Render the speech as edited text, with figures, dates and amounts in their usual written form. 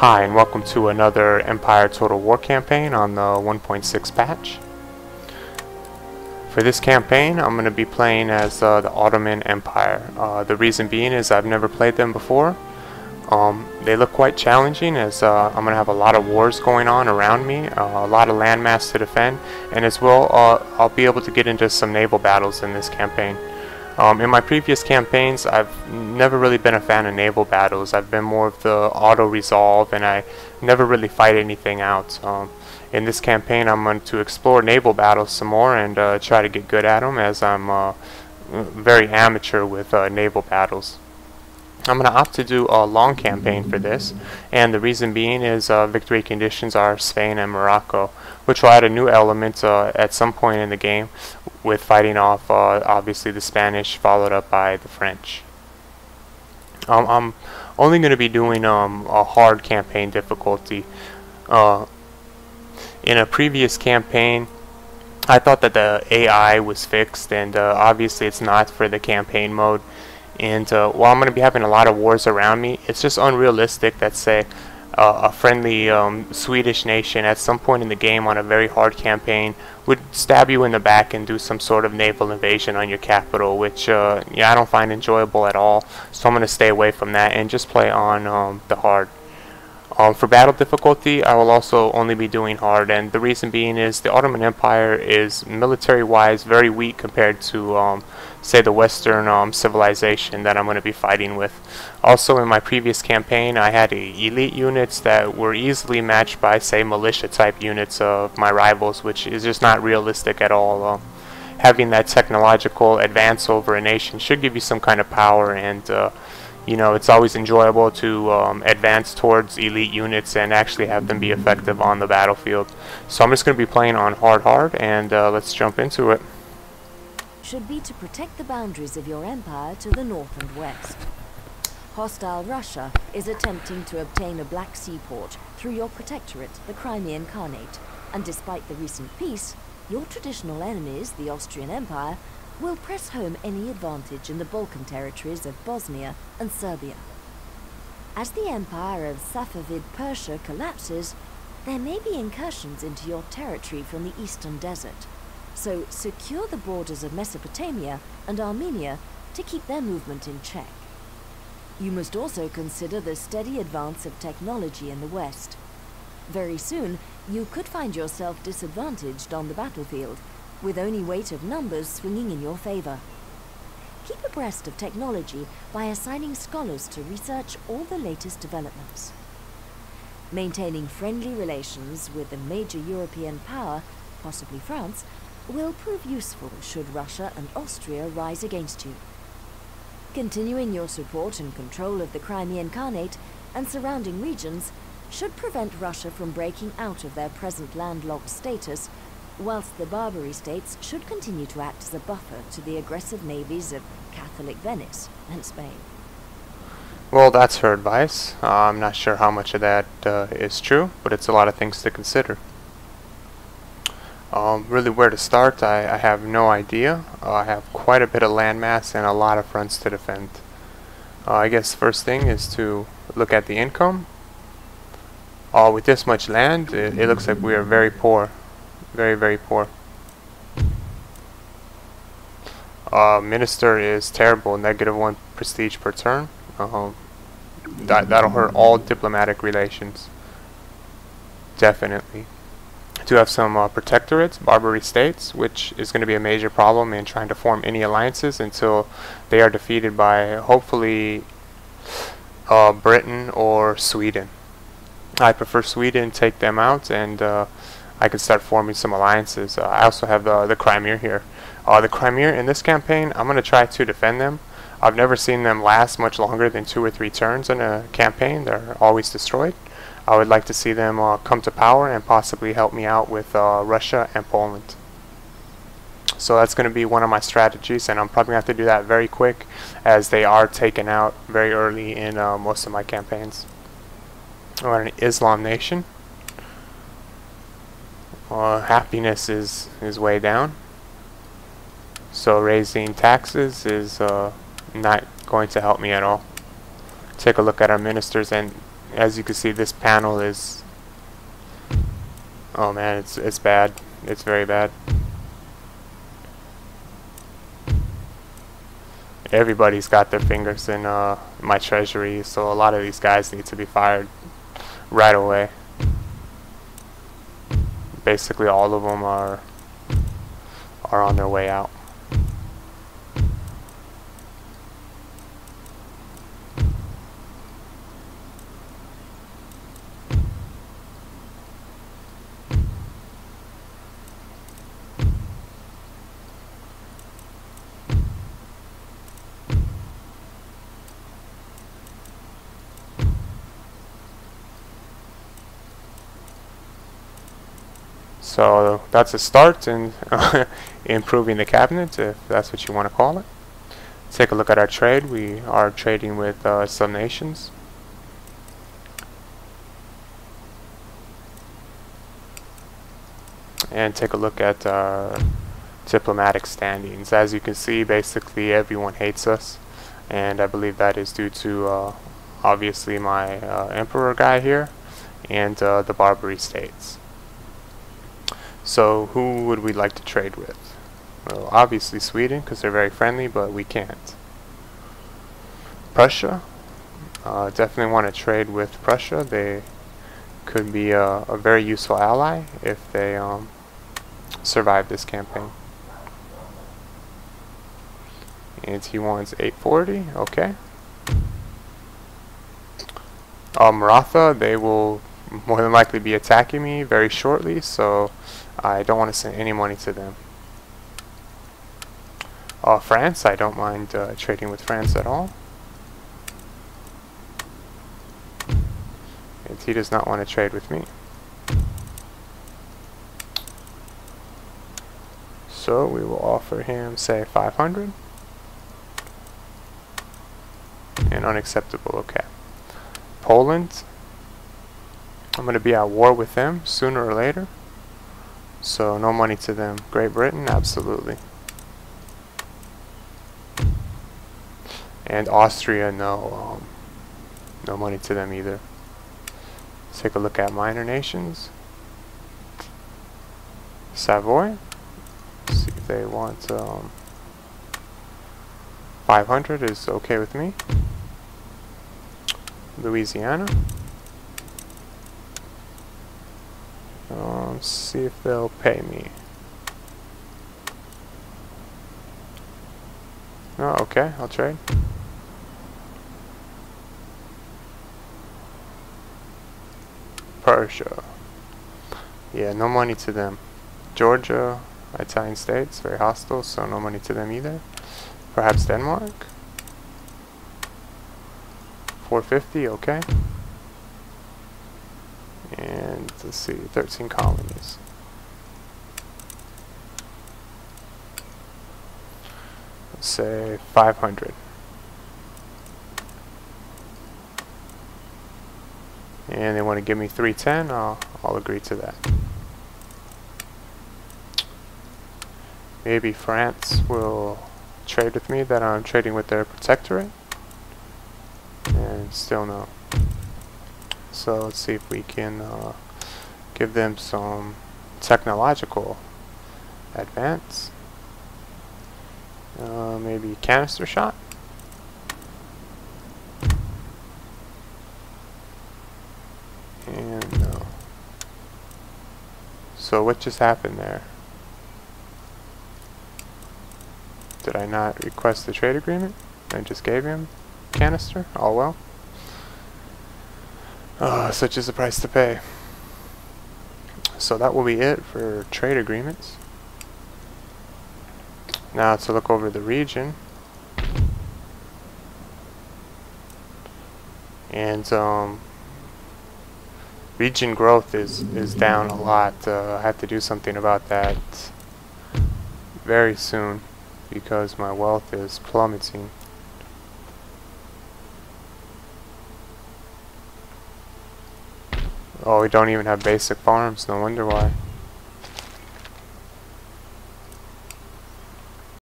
Hi, and welcome to another Empire Total War campaign on the 1.6 patch. For this campaign, I'm going to be playing as the Ottoman Empire. The reason being is I've never played them before. They look quite challenging as I'm going to have a lot of wars going on around me, a lot of landmass to defend, and as well I'll be able to get into some naval battles in this campaign. In my previous campaigns, I've never really been a fan of naval battles. I've been more of the auto-resolve, and I never really fight anything out. In this campaign, I'm going to explore naval battles some more and try to get good at them, as I'm very amateur with naval battles. I'm going to opt to do a long campaign for this, and the reason being is victory conditions are Spain and Morocco, which will add a new element at some point in the game, with fighting off obviously the Spanish, followed up by the French. I'm only going to be doing a hard campaign difficulty. In a previous campaign, I thought that the AI was fixed, and obviously it's not for the campaign mode. And while I'm going to be having a lot of wars around me, it's just unrealistic that, say, a friendly Swedish nation at some point in the game on a very hard campaign would stab you in the back and do some sort of naval invasion on your capital, which yeah, I don't find enjoyable at all. So I'm going to stay away from that and just play on the hard. For battle difficulty, I will also only be doing hard, and the reason being is the Ottoman Empire is military-wise very weak compared to, say, the Western civilization that I'm going to be fighting with. Also, in my previous campaign, I had elite units that were easily matched by, say, militia-type units of my rivals, which is just not realistic at all. Having that technological advance over a nation should give you some kind of power, and you know, it's always enjoyable to advance towards elite units and actually have them be effective on the battlefield. So I'm just going to be playing on hard, and let's jump into it. Should be to protect the boundaries of your empire to the north and west. Hostile Russia is attempting to obtain a Black Sea port through your protectorate, the Crimean Khanate, and despite the recent peace, your traditional enemies, the Austrian Empire, will press home any advantage in the Balkan territories of Bosnia and Serbia. As the empire of Safavid Persia collapses, there may be incursions into your territory from the eastern desert, so secure the borders of Mesopotamia and Armenia to keep their movement in check. You must also consider the steady advance of technology in the west. Very soon, you could find yourself disadvantaged on the battlefield, with only weight of numbers swinging in your favor. Keep abreast of technology by assigning scholars to research all the latest developments. Maintaining friendly relations with a major European power, possibly France, will prove useful should Russia and Austria rise against you. Continuing your support and control of the Crimean Khanate and surrounding regions should prevent Russia from breaking out of their present landlocked status, whilst the Barbary states should continue to act as a buffer to the aggressive navies of Catholic Venice and Spain. Well, that's her advice. I'm not sure how much of that is true, but it's a lot of things to consider. Really where to start, I have no idea. I have quite a bit of landmass and a lot of fronts to defend. I guess first thing is to look at the income. With this much land, it looks like we are very poor. Very, very poor. Minister is terrible, -1 prestige per turn. That'll hurt all diplomatic relations. Definitely. Do have some protectorates, Barbary states, which is going to be a major problem in trying to form any alliances until they are defeated by, hopefully, Britain or Sweden. I prefer Sweden, take them out, and I can start forming some alliances. I also have the Crimea here. The Crimea in this campaign, I'm going to try to defend them. I've never seen them last much longer than 2 or 3 turns in a campaign. They're always destroyed. I would like to see them come to power and possibly help me out with Russia and Poland. So that's going to be one of my strategies, and I'm probably going to have to do that very quick, as they are taken out very early in most of my campaigns. We're an Islam nation. Happiness is way down, so raising taxes is not going to help me at all. Take a look at our ministers, and As you can see, this panel is, oh man, it's bad. It's very bad. Everybody's got their fingers in my treasury, so a lot of these guys need to be fired right away. Basically all of them are on their way out. So that's a start in improving the cabinet, if that's what you want to call it. Take a look at our trade. We are trading with some nations. And take a look at our diplomatic standings. As you can see, basically everyone hates us, and I believe that is due to obviously my emperor guy here and the Barbary states. So who would we like to trade with? Well, obviously Sweden, because they're very friendly, but we can't. Prussia, definitely want to trade with Prussia. They could be a very useful ally if they survive this campaign. And he wants 840, okay. Maratha, they will more than likely be attacking me very shortly, so I don't want to send any money to them. France, I don't mind trading with France at all. And he does not want to trade with me. So we will offer him, say, 500. And unacceptable, okay. Poland, I'm going to be at war with them sooner or later. So no money to them. Great Britain, absolutely. And Austria, no money to them either. Let's take a look at minor nations. Savoy, see if they want 500 is okay with me. Louisiana, see if they'll pay me. Oh, okay, I'll trade. Persia, yeah, no money to them. Georgia, Italian states, very hostile, so no money to them either. Perhaps Denmark. 450, okay. And let's see, 13 colonies. Let's say 500. And they want to give me 310, I'll agree to that. Maybe France will trade with me, that I'm trading with their protectorate. And still no. So let's see if we can give them some technological advance. Maybe canister shot. And no. So what just happened there? Did I not request the trade agreement? I just gave him canister? Oh well. Such is the price to pay. So that will be it for trade agreements. Now to look over the region. And region growth is down a lot. I have to do something about that very soon because my wealth is plummeting. Oh, we don't even have basic farms, no wonder why.